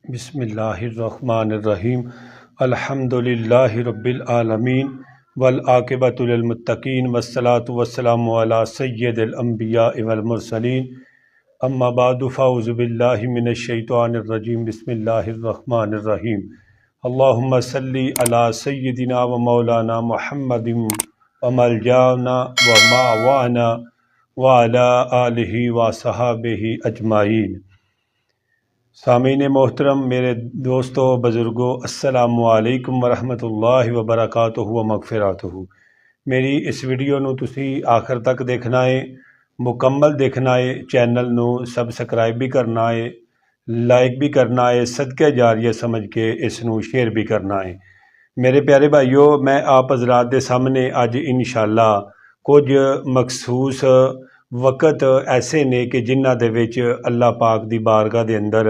बिस्मिल्लाहिर्रहमानिर्रहीम। अल्हम्दुलिल्लाहि रब्बिल आलमीन वल आक़िबतु लिल मुत्तक़ीन वस्सलातु वस्सलामु अला सय्यिदिल अंबिया वल मुरसलीन। अम्मा बादु फ़अऊज़ु बिल्लाहि मिनश शैतानिर रजीम। बिस्मिल्लाहिर्रहमानिर्रहीम। अल्लाहुम्मा सल्लि अला सय्यिदिना व मौलाना मुहम्मदिन व मलजाना व मावाना व अला आलिहि व सहाबिहि अजमाइन। सामीन मोहतरम, मेरे दोस्तों बुज़ुर्गों, अस्सलामु अलैकुम वरहमतुल्लाहि वबरकातुहु व मग़फ़िरतुहु। मेरी इस वीडियो नूं तुसी आखिर तक देखना है, मुकम्मल देखना है। चैनल नूं सबसक्राइब भी करना है, लाइक भी करना है, सदके जारिया समझ के इस नूं शेयर भी करना है। मेरे प्यारे भाईयों, मैं आप हज़रात दे सामने अज इंशाअल्लाह कुछ मखसूस वक़्त ऐसे ने कि जिन्हां दे विच अल्लाह पाक दी बारगाह दे अंदर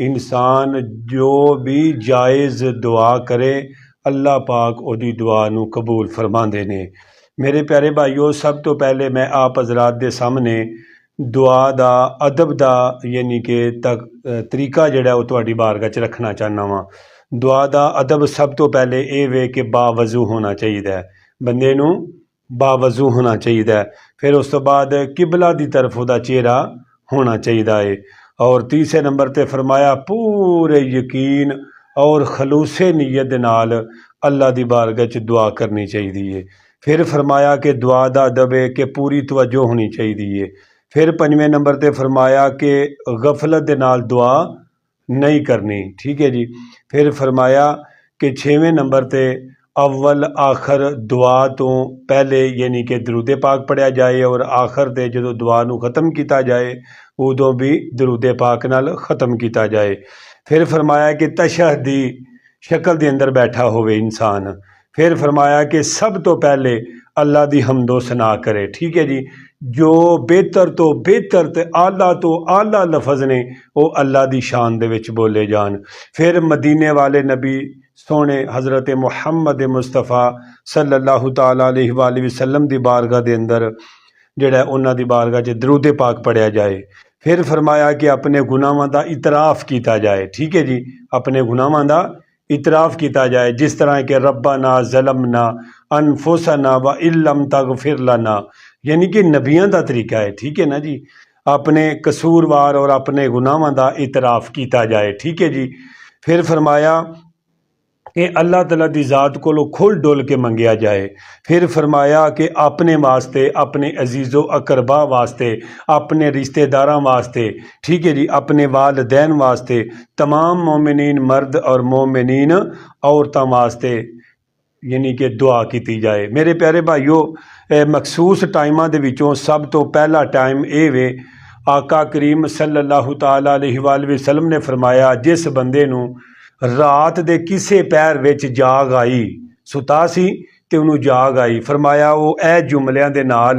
इंसान जो भी जायज़ दुआ करे अल्लाह पाक उहदी दुआ नूं कबूल फरमांदे ने। मेरे प्यारे भाईयों, सब तो पहले मैं आप हज़रात दे सामने दुआ दा अदब दा यानी कि तरीका जिहड़ा वो तुहाडी बारगाह च रखना चाहना वां। दुआ दा अदब सब तो पहले ये वे कि बावजू होना चाहिए, बंदे नूं बावजू होना चाहिए। फिर उस तो बाद किबला दी तरफ उहदा चेहरा होना चाहिए है। और तीसरे नंबर ते फरमाया पूरे यकीन और खलूसे नीयत दे नाल अल्लाह दी बारगाह च दुआ करनी चाहिए। फिर फरमाया कि दुआ दा अदब है कि पूरी तवज्जो होनी चाहिए। फिर पंजवें नंबर ते फरमाया कि गफलत दे नाल दुआ नहीं करनी, ठीक है जी। फिर फरमाया कि छेवें नंबर ते अव्वल आखिर दुआ तो पहले यानी कि दरूद पाक पढ़िया जाए और आखिर ते जो दुआ नूं ख़त्म किया जाए उदों भी दरूद पाक नाल ख़त्म किया जाए। फिर फरमाया कि तशहद दी शक्ल दे अंदर बैठा होवे इंसान। फिर फरमाया कि सब तो पहले अल्लाह दी हम्दो सना करे, ठीक है जी। जो बेहतर तो बेहतर ते आला तो आला लफज ने वो अल्लाह दी शान दे विच बोले जान। फिर मदीने वाले नबी सोने हज़रत मुहम्मद मुस्तफ़ा सल्लल्लाहु ताला अलैहि वसल्लम दी बारगाह दे अंदर जिहड़ा उन्हां दी बारगाह च दरूद पाक पढ़िया जाए। फिर फरमाया कि अपने गुनाहां दा इतराफ़ किया जाए, ठीक है जी। अपने गुनाहां दा इतराफ़ किया जाए, जिस तरह के रब्बना ज़लमना अनफुसना व इल्लम तगफिर लना, यानी कि नबियां दा तरीका है, ठीक है ना जी। अपने कसूरवार और अपने गुनाहां दा इतराफ़ किया जाए, ठीक है जी। फिर फरमाया कि अल्लाह तआला दी ज़ात कोलों खुल डुल के मंगिया जाए। फिर फरमाया कि अपने वास्ते, अपने अजीज़ो अकरबा वास्ते, अपने रिश्तेदारां वास्ते, ठीक है जी, अपने वालदैन वास्ते, तमाम मोमिनीन मर्द और मोमिनीन औरतां वास्ते यानी कि दुआ की जाए। मेरे प्यारे भाईयों, मखसूस टाइमां दे विचों सब तो पहला टाइम ये वे आका करीम सल्लल्लाहु ताला अलैहि वसल्लम ने फरमाया जिस बंदे नूं रात दे किसे पैर विच जाग आई, सुता सी ते उन्होंने जाग आई, फरमाया वो ए जुमलियां दे नाल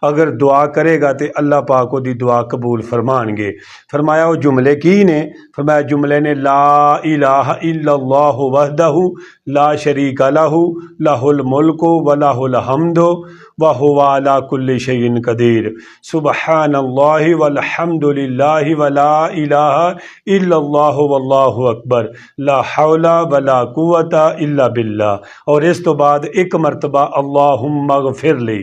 अगर दुआ करेगा तो अल्लाह पाक उहदी दुआ कबूल फरमानगे। फरमाया वो जुमले की ने? फरमाया जुमले ने ला इलाहा इल्लल्लाहु वहदहु ला शरीका लहु लहुल मुल्कु व लहुल हम्दु व हुवा अला कुल्लि शैइन कदीर सुबहानल्लाहि वल्हम्दुलिल्लाहि व ला इलाहा इल्लल्लाहु वल्लाहु अकबर ला हौला वला कुव्वता इल्ला बिल्लाह। और इस तो बाद एक मरतबा अल्लाहुम्मा गफिरली,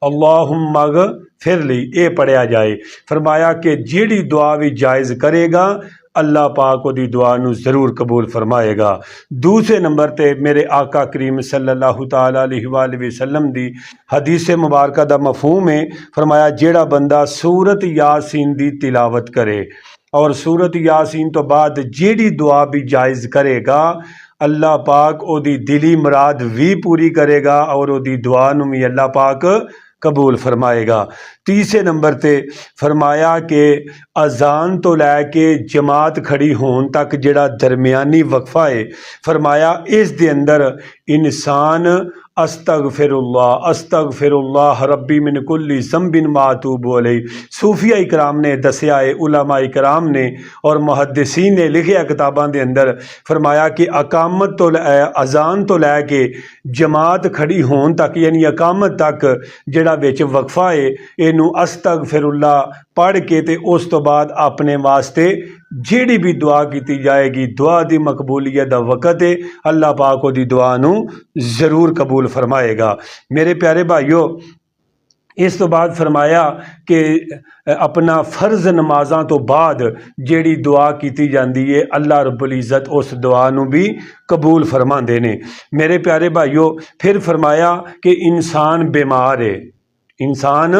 अल्लाहुम्मा गफिरली ये पढ़िया जाए। फरमाया कि जिहड़ी दुआ भी जायज़ करेगा अल्लाह पाक उहदी दुआ नूं ज़रूर कबूल फरमाएगा। दूसरे नंबर ते मेरे आका करीम सल्लल्लाहु ताला अलैहि वसल्लम दी हदीस मुबारक दा मफहूम है। फरमाया जिहड़ा बंदा सूरत यासीन दी तिलावत करे और सूरत यासीन तो बाद जिहड़ी दुआ भी जायज़ करेगा अल्लाह पाक ओदी दिली मुराद भी पूरी करेगा और ओदी दुआ नूं भी अल्लाह पाक कबूल फरमाएगा। तीसरे नंबर ते फरमाया कि अजान तो लैके जमात खड़ी होने तक जिहड़ा दरमियानी वक्फा है, फरमाया इस दे अंदर इंसान अस्तगफिरुल्लाह रब्बी मिन कुल्ली ज़ंबिन मातूबु अलैहि सूफिया इकराम ने दसिया है, उलमा इकराम ने और मुहद्दिसीन ने लिखिया किताबां दे अंदर। फरमाया कि अकामत तो अजान तो लैके जमात खड़ी होने तक यानी अकामत तक जिहड़ा विच वक्फा है इनू अस्तगफिरुल्लाह पढ़ के ते उस तो बाद अपने वास्ते ਜਿਹੜੀ भी दुआ की जाएगी दुआ की मकबूलीयत का वक़्त है, अल्लाह पाक उहदी दुआ नूं ज़रूर कबूल फरमाएगा। मेरे प्यारे भाईओ, इस तो बाद फरमाया कि अपना फ़र्ज नमाज़ां तो बाद जिहड़ी दुआ की जाती है अल्लाह रब्बुल इज़्ज़त उस दुआ नूं भी कबूल फरमाते ने। मेरे प्यारे भाईओ, फिर फरमाया कि इंसान बीमार है, इंसान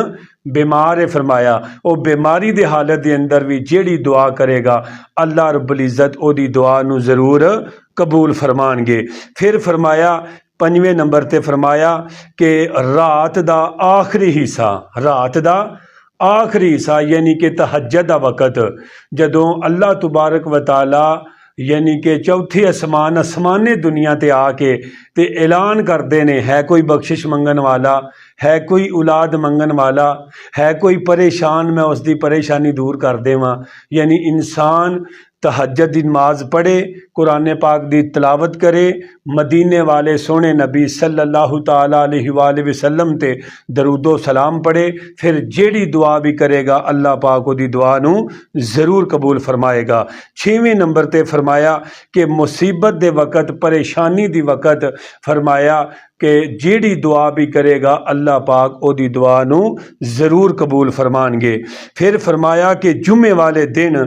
बीमार है, फरमाया वो बीमारी की हालत के अंदर भी जिहड़ी दुआ करेगा अल्लाह रब्बुल इज़्ज़त उहदी दुआ नूं ज़रूर कबूल फरमाएंगे। फिर फरमाया 5वें नंबर ते फरमाया कि रात दा आखिरी हिस्सा, रात दा आखिरी हिस्सा यानी कि तहज्जुद दा वक़्त, जदों अल्लाह तबारक व तआला यानी कि चौथे आसमाने दुनिया ते आके ते ऐलान करते ने, है कोई बख्शिश मंगन वाला, है कोई औलाद मंगन वाला, है कोई परेशान, मैं उसकी परेशानी दूर कर देवां। यानी इंसान तहज्जुद की नमाज पढ़े, कुरान पाक की तिलावत करे, मदीने वाले सोने नबी सल्लल्लाहु ताला अलैहि वसल्लम ते दरूदो सलाम पढ़े, फिर जेड़ी दुआ भी करेगा अल्लाह पाक उहदी दुआ नूं ज़रूर कबूल फरमाएगा। 6वें नंबर ते फरमाया कि मुसीबत दे वक़्त, परेशानी दी वक़्त फरमाया कि जेड़ी दुआ भी करेगा अल्लाह पाक उहदी दुआ नूं ज़रूर कबूल फरमाएंगे। फिर फरमाया कि जुमे वाले दिन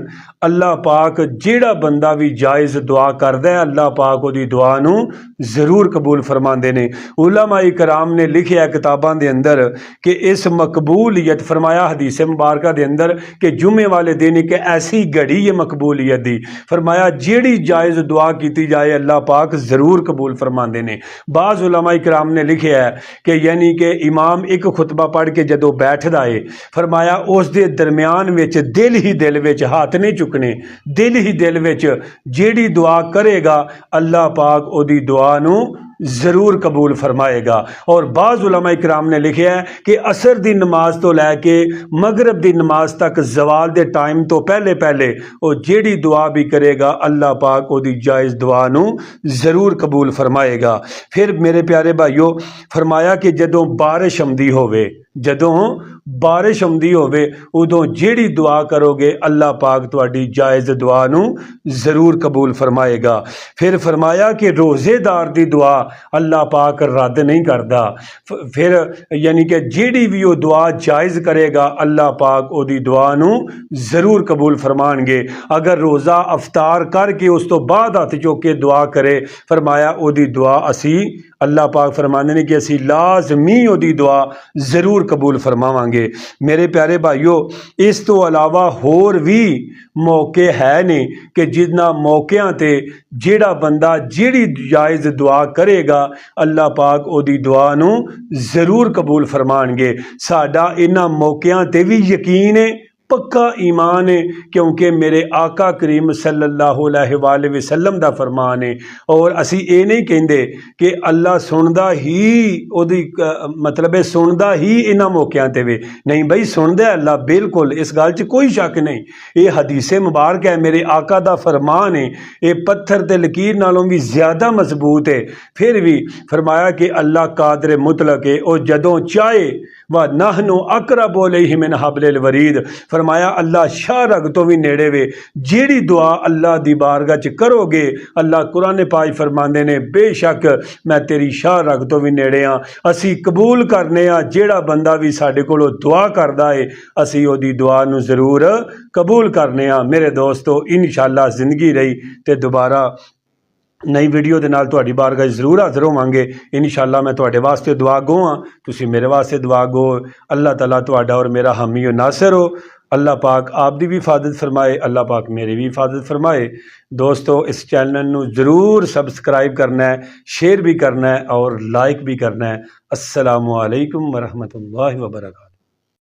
अल्लाह पाक जेड़ा बंदा भी जायज़ दुआ करदा है अल्लाह पाक उहदी दुआ नूं ज़रूर कबूल फरमाते हैं। उलमाए कराम ने लिखिया किताबां दे अंदर कि इस मकबूलियत, फरमाया हदीस मुबारक दे अंदर कि जुमे वाले दिन एक ऐसी घड़ी है मकबूलियत दी, फरमाया जेड़ी जायज़ दुआ की जाए अल्लाह पाक ज़रूर कबूल फरमाते हैं। बाज़ उलमाए कराम ने लिखिया है कि यानी कि इमाम एक खुतबा पढ़ के जदों बैठदा है, फरमाया उस दे दरम्यान विच दिल ही दिल विच, हाथ नहीं चुकने, दिल ही दिल विच जेड़ी दुआ करेगा अल्लाह पाक उहदी दुआ नूं ज़रूर कबूल फरमाएगा। और बाज़ उलमाए किराम ने लिखा है कि असर की नमाज तो लैके मगरब की नमाज तक जवाल के टाइम तो पहले पहले वो जेड़ी दुआ भी करेगा अल्लाह पाक उहदी जायज़ दुआ नूं ज़रूर कबूल फरमाएगा। फिर मेरे प्यारे भाईओ, फरमाया कि जदों बारिश आउंदी होवे, जदों बारिश आउंदी होवे उदों जेड़ी दुआ करोगे अल्लाह पाक तुहाडी जायज़ दुआ नूं ज़रूर कबूल फरमाएगा। फिर फरमाया कि रोज़ेदार दी दुआ अल्लाह पाक रद्द नहीं करता। फिर यानी कि जेड़ी भी वो दुआ जायज़ करेगा अल्लाह पाक उहदी दुआ नूं ज़रूर कबूल फरमाएंगे। अगर रोज़ा अफ्तार करके उस तो बाद हथ चुक के दुआ करे, फरमाया उहदी दुआ असी अल्लाह पाक फरमाते हैं कि असी लाजमी उहदी दुआ ज़रूर कबूल फरमावांगे। मेरे प्यारे भाईओ, इस तो अलावा होर भी मौके है ने कि जिन्हां मौक़ियां ते जेड़ा बंदा जेड़ी जायज़ दुआ करेगा अल्लाह पाक उहदी दुआ नूं ज़रूर कबूल फरमाएंगे। साडा इन्हां मौक़ियां ते भी यकीन है, पक्का ईमान है, क्योंकि मेरे आका करीम सल्लल्लाहु अलैहि वसल्लम दा फरमान है। और असी ये नहीं कहते कि अल्लाह सुनदा ही उहदी मतलब है सुनदा ही इन्हां मौक़ियां ते वे, नहीं बई सुनदा है अल्लाह, बिल्कुल इस गल च कोई शक नहीं। ये हदीसे मुबारक है, मेरे आका दा फरमान है, ये पत्थर ते लकीर नालों भी ज़्यादा मजबूत है। फिर भी फरमाया कि अल्लाह कादिर मुतलक है, और जदों चाहे व नहनु अक़रबु इलैहि मिन हब्लिल वरीद, फरमाया अल्लाह शाह रग तो भी नेड़े वे। जेड़ी दुआ अल्लाह दी बारगाह च करोगे अल्लाह कुरान पाक फरमांदे ने बेशक मैं तेरी शाह रग तो भी नेड़े हाँ। असी कबूल करने आ जेड़ा बंदा भी साडे कोलों दुआ करदा है असी ओदी दुआ नूं ज़रूर कबूल करने आ। मेरे दोस्तों, इंशाअल्लाह जिंदगी रही ते दोबारा नई वीडियो के नाल तुहाडी बारगाह जरूर हाज़र होवांगे। इंशाअल्लाह मैं तुहाडे वास्ते दुआ गो हाँ, तुसीं मेरे वास्ते दुआ गो। अल्लाह ताला तुहाडा और मेरा हामी और नासर हो। अल्लाह पाक आप दी भी हिफाजत फरमाए, अल्लाह पाक मेरी भी हिफाजत फरमाए। दोस्तों, इस चैनल नूं ज़रूर सबसक्राइब करना है, शेयर भी करना है और लाइक भी करना है। अस्सलामु अलैकुम व रहमतुल्लाहि व बरकातहू।